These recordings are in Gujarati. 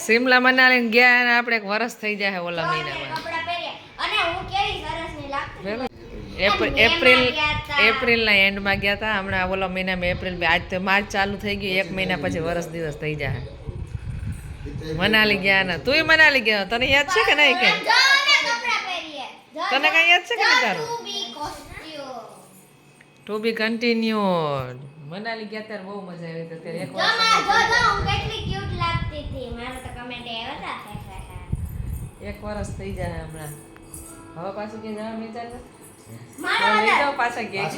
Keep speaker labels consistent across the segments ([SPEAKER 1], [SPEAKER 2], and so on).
[SPEAKER 1] શિમલા મનાલી ગયા અને આપણે એક વરસ થઈ જાય ઓલા મહિનામાં.
[SPEAKER 2] કપડા પહેર્યા અને હું કેવી સરસ ની લાગતી.
[SPEAKER 1] એપ્રિલના એન્ડમાં ગયા હતા. હમણાં ઓલા મહિનામાં એપ્રિલ આજ તો માર્ચ ચાલુ થઈ ગયું. 1 મહિના પછી વરસ દિવસ થઈ જાય. મનાલી ગયા ને તુંય મનાલી ગયો. તને યાદ છે કે નહીં? કે તને કઈ યાદ છે કે નહીં તારું? ટુ બી કન્ટિન્યુડ. મનાલી ગયા ત્યારે બહુ મજા આવી હતી. અત્યારે એક વર્ષ થઈ જાય હમણાં. હવે પાછું કે જવાનું વિચાર નથી. પાછા ગયા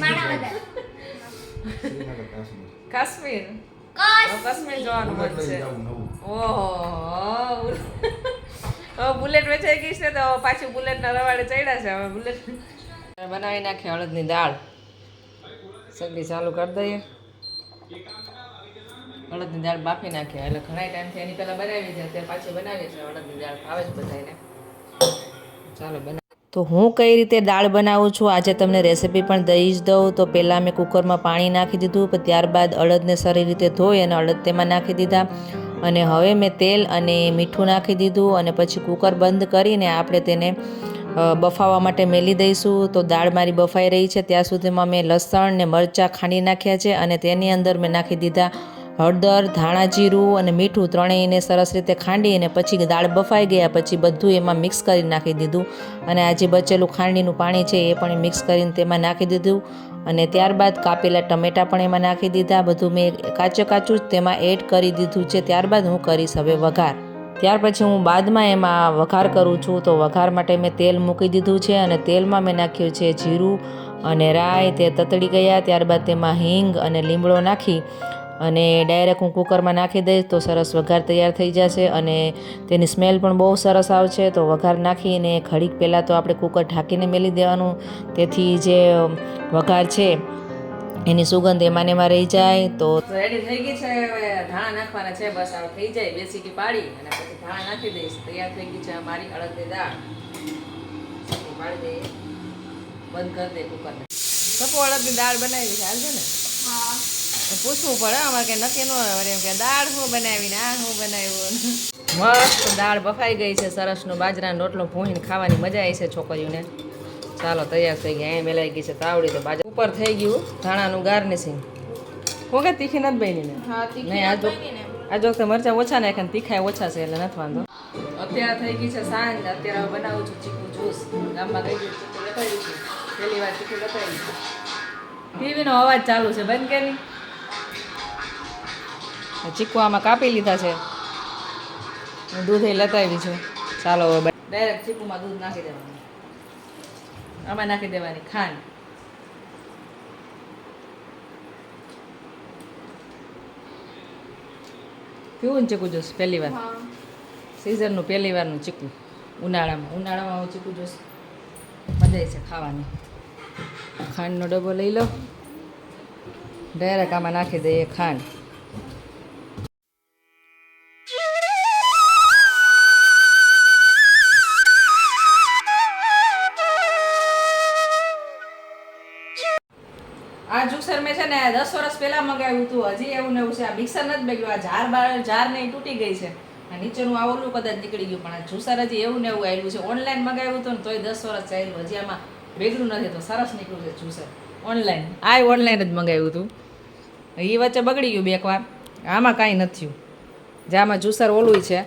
[SPEAKER 1] કાશ્મીર. કાશ્મીર જવાનું મન છે. ઓહો બુલેટ વેચાઈ ગઈ છે તો પાછું બુલેટના રવાડે ચડ્યા છે. હવે બુલેટ બનાવી નાખી અડદની દાળ. સગડી ચાલુ કરી દઈએ. અડદની દાળ બાફી નાખીએ એટલે ઘણા ટાઈમથી એની પહેલાં બનાવી છે. અત્યારે પાછી બનાવીએ છીએ અડદની દાળ. ભાવે જ બધાને. ચાલો બનાવ. તો હું કઈ રીતે દાળ બનાવું છું આજે તમને રેસીપી પણ દઈ જ દઉં. તો પહેલાં મેં કુકરમાં પાણી નાખી દીધું, પણ ત્યારબાદ અડદને સારી રીતે ધોઈ અને અડદ તેમાં નાખી દીધા. અને હવે મેં તેલ અને મીઠું નાખી દીધું અને પછી કુકર બંધ કરીને આપણે તેને બફાવવા માટે મેલી દઈશું. તો દાળ મારી બફાઈ રહી છે ત્યાં સુધીમાં મેં લસણ ને મરચાં ખાંડી નાખ્યા છે અને તેની અંદર મેં નાખી દીધા હળદર, ધાણા જીરું અને મીઠું ત્રણેયને સરસ રીતે ખાંડી અને પછી દાળ બફાઈ ગયા પછી બધું એમાં મિક્સ કરી નાખી દીધું. અને આ જે બચેલું ખાંડીનું પાણી છે એ પણ મિક્સ કરીને તેમાં નાખી દીધું. અને ત્યારબાદ કાપેલા ટમેટાં પણ એમાં નાખી દીધા. બધું મેં કાચું જ તેમાં એડ કરી દીધું છે. ત્યારબાદ હું કરીશ હવે વઘાર. ત્યાર પછી હું બાદમાં એમાં વઘાર કરું છું. તો વઘાર માટે મેં તેલ મૂકી દીધું છે અને તેલમાં મેં નાખ્યું છે જીરું અને રાઈ. તે તતડી ગયા ત્યારબાદ તેમાં હિંગ અને લીમડો નાખી અને ડાયરેક્ટ હું કુકરમાં નાખી દઈશ તો સરસ વઘાર તૈયાર થઈ જશે અને તેની સ્મેલ પણ બહુ સરસ આવશે. તો વઘાર નાખીને ઘડીક પહેલાં તો આપણે કુકર ઢાંકીને મેલી દેવાનું. તેથી જે વઘાર છે એની સુગંધ એમાં ને એમાં રહી જાય. તો રેડી થઈ ગઈ છે. હવે ધાણા નાખવાના છે. બસ આ થઈ જાય 2 સીટી પાડી અને પછી ધાણા નાખી દઈશ. તૈયાર થઈ ગઈ છે અમારી અડદની દાળ. પાડી દઈએ. બંધ કરી દે કુકરને. સપો અડદની દાળ બનાવી છે. હાલ છે ને? હા. પૂછવું પડે અમારે કંઈ નક્કી ન હોય એમ કે દાળ શું બનાવીને આ શું બનાવ્યું. મસ્ત દાળ બફાઈ ગઈ છે. સરસનો બાજરાનો રોટલો ભૂણીને ખાવાની મજા આવી છે છોકરીઓને. ચાલો તૈયાર થઈ ગયા. અહીં મેલાઈ ગઈ છે તાવડી. તો બાજુ ઉપર થઈ ગયું ધાણાનું ગાર્નિશિંગ. હું કે તીખી નથી બની ને? નહીં આ વખતે મરચાં ઓછા નાખ્યા ને તીખાય ઓછા છે એટલે નથી વાંધો. અત્યારે થઈ ગઈ છે સાંજ. અત્યારે હવે બનાવું છું ચીકુ જ્યુસ. ગામમાં ગઈ ચીકુ લખાવી છું. પહેલી વાર ચીકુ લખાવી છું. ટીવીનો અવાજ ચાલુ છે બંધ કે નહીં? ચીકુ આમાં કાપી લીધા છે. દૂધ એ લતાવી છે. ચાલો હવે ડાયરેક્ટ ચીકુમાં દૂધ નાખી દેવાનું. આમાં નાખી દેવાની ખાંડ. પીવું ને ચીકુ જ્યુસ પહેલી વાર? સિઝનનું પહેલી વારનું ચીકુ ઉનાળામાં ચીકુ જ્યુસ મજા આવે છે ખાવાની. ખાંડનો ડબ્બો લઈ લો. ડાયરેક્ટ આમાં નાખી દઈએ ખાંડ. આ જ્યુસર મેં છે ને 10 વર્ષ પહેલાં મંગાવ્યું હતું. હજી એવું ને એવું છે. આ મિક્સર નથી બગડ્યું. આ જાર ને તૂટી ગઈ છે. આ નીચેનું આ ઓલું કદાચ નીકળી ગયું પણ આ જ્યુસર હજી એવું ને એવું આવ્યું છે. ઓનલાઈન મંગાવ્યું હતું ને તોય 10 વર્ષ ચાલ્યું. હજી આમાં બગડ્યું નથી. તો સરસ નીકળ્યું છે જ્યુસર ઓનલાઈન. ઓનલાઈન જ મંગાવ્યું હતું. એ વચ્ચે બગડી ગયું 2 વાર. આમાં કાંઈ નથી થયું. જે આમાં જ્યુસર ઓલું છે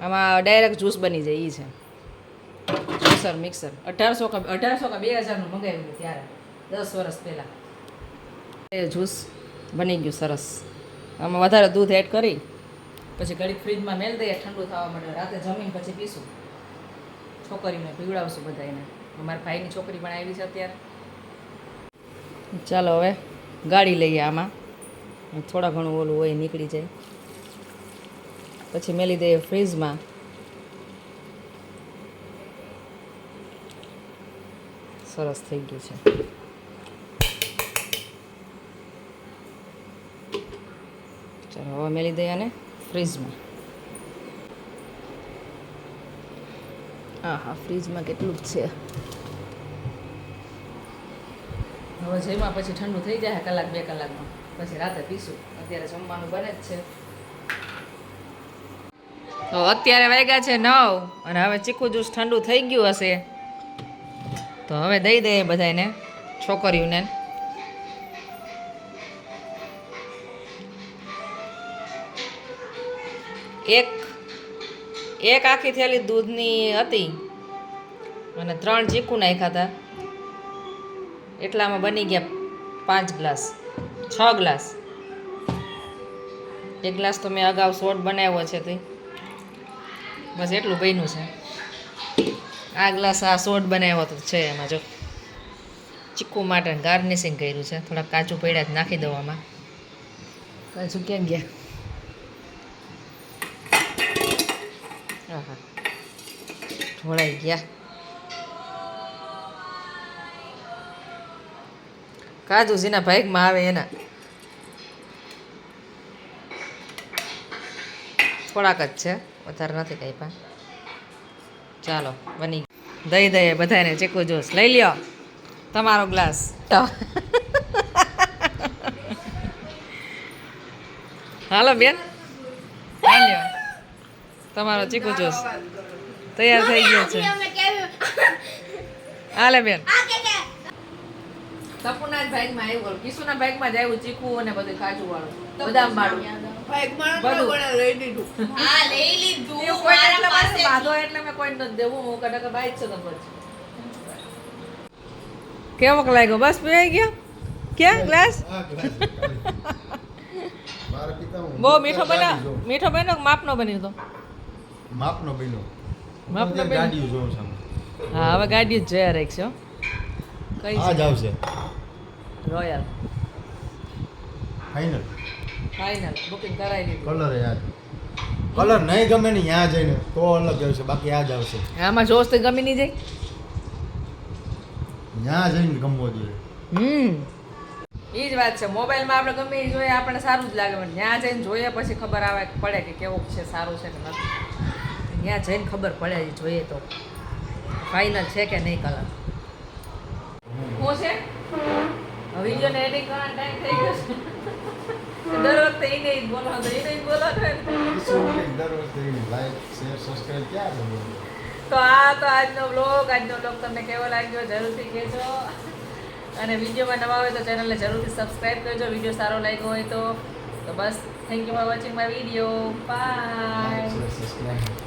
[SPEAKER 1] આમાં ડાયરેક્ટ જ્યુસ બની જાય. એ છે જ્યુસર મિક્સર. 1800 કે 2000નું મંગાવ્યું ત્યારે 10 વર્ષ પહેલાં. એ જ્યુસ બની ગયું સરસ. આમાં વધારે દૂધ એડ કરી પછી ઘડીક ફ્રીજમાં મેળ દઈએ ઠંડુ થવા માટે. રાતે જમીન પછી પીશું. છોકરીને પીવડાવશું બધાને. અમારા ભાઈની છોકરી પણ આવી છે અત્યારે. ચાલો હવે ગાળી લઈએ આમાં. થોડા ઘણું ઓલું હોય નીકળી જાય. પછી મેલી દઈએ ફ્રીજમાં. સરસ થઈ ગયું છે. ચાલો હવે મેલી દઈએ અને ફ્રીજમાં. હા ફ્રીજમાં કેટલું જ છે. હવે જમ્યા પછી ઠંડુ થઈ જાય 1-2 કલાકમાં પછી રાતે પીશું. અત્યારે જમવાનું બને જ છે. તો અત્યારે વાગ્યા છે 9 અને હવે ચીકુ જ્યુસ ઠંડુ થઈ ગયું હશે તો હવે દઈ દઈએ બધાને છોકરીઓને એક આખી થેલી દૂધની હતી અને 3 ચીકુ નાખ્યા હતા એટલામાં બની ગયા 5 ગ્લાસ 6 ગ્લાસ 1 ગ્લાસ તો મેં અગાઉ શોર્ટ બનાવ્યો છે તે બસ એટલું બન્યું છે આ ગ્લાસ આ શોર્ટ બનાવ્યો તો છે એમાં જો ચીકુ માટે ગાર્નિશિંગ કર્યું છે થોડા કાચું પડ્યા જ નાખી દઉં આમાં કાચું ક્યાં ગયા આહા ઢોળાઈ ગયા કાજુ જેના ભાગમાં આવે એના થોડાક જ છે વધારે નથી કંઈ પણ ચાલો બની દઈ દઈએ બધાને ચીકુ જ્યુસ લઈ લ્યો તમારો ગ્લાસ હાલો બેન લ્યો તમારો ચીકુ જ્યુસ તૈયાર થઈ ગયો છે
[SPEAKER 2] અમે કેવી
[SPEAKER 1] હાલે બેન
[SPEAKER 2] આ કે
[SPEAKER 1] સપુના જ ભાગમાં આવ્યું કિશુના ભાગમાં જ આવ્યું ચીકુ અને બધું કાજુ વાળું બદામ વાળું બધું
[SPEAKER 2] લઈ લીધું હા લઈ લીધું
[SPEAKER 1] એવું કોઈ એટલે પાસે બાંધો એટલે મેં કોઈ નથી દેવું હું કડક બાઈ જ છું તો પછી કેવોક લાગ્યો બસ પીવાઈ ગયો ક્યાં ગ્લાસ બહુ મીઠો બન્યો માપનો બન્યો તો
[SPEAKER 3] માપનો બન્યો
[SPEAKER 1] માપનો બન્યો
[SPEAKER 3] ગાડીઓ જોઉં છું
[SPEAKER 1] હા હવે ગાડી જ જોયા રાખશો કઈ
[SPEAKER 3] આ જ આવશે
[SPEAKER 1] રોયલ
[SPEAKER 3] ફાઇનલ
[SPEAKER 1] ફાઇનલ બુકિંગ કરાવી દીધું
[SPEAKER 3] કલર યાદ કલર નહીં ગમે ને ત્યાં જઈને તો અલગ આવશે બાકી આ જ આવશે
[SPEAKER 1] આમાં જોશ તો ગમી નહીં જાય
[SPEAKER 3] ત્યાં જઈને ગમવો જોઈએ
[SPEAKER 1] એ જ વાત છે મોબાઈલમાં આપણે ગમે એ જોઈએ આપણે સારું જ લાગે પણ ત્યાં જઈને જોઈએ પછી ખબર આવે પડે કે કેવું છે સારું છે કે નથી ત્યાં જઈને ખબર પડે જોઈએ તો ફાઇનલ છે કે નહીં કલર શું છે વિડીયોને એડિટ કરવાનો ટાઈમ થઈ ગયો છે દર વખતે એને જ બોલો તો એને જ બોલો
[SPEAKER 3] દર વખતે લાઈક શેર સબસ્ક્રાઇબ ક્યાં કરવું
[SPEAKER 1] તો આજનો વ્લોગ તમને કેવો લાગ્યો જરૂરથી કહેજો અને વિડીયોમાં નવા હોય તો ચેનલને જરૂરથી સબસ્ક્રાઇબ કરજો વિડીયો સારો લાગ્યો હોય તો બસ thank you for watching my video bye
[SPEAKER 3] subscribe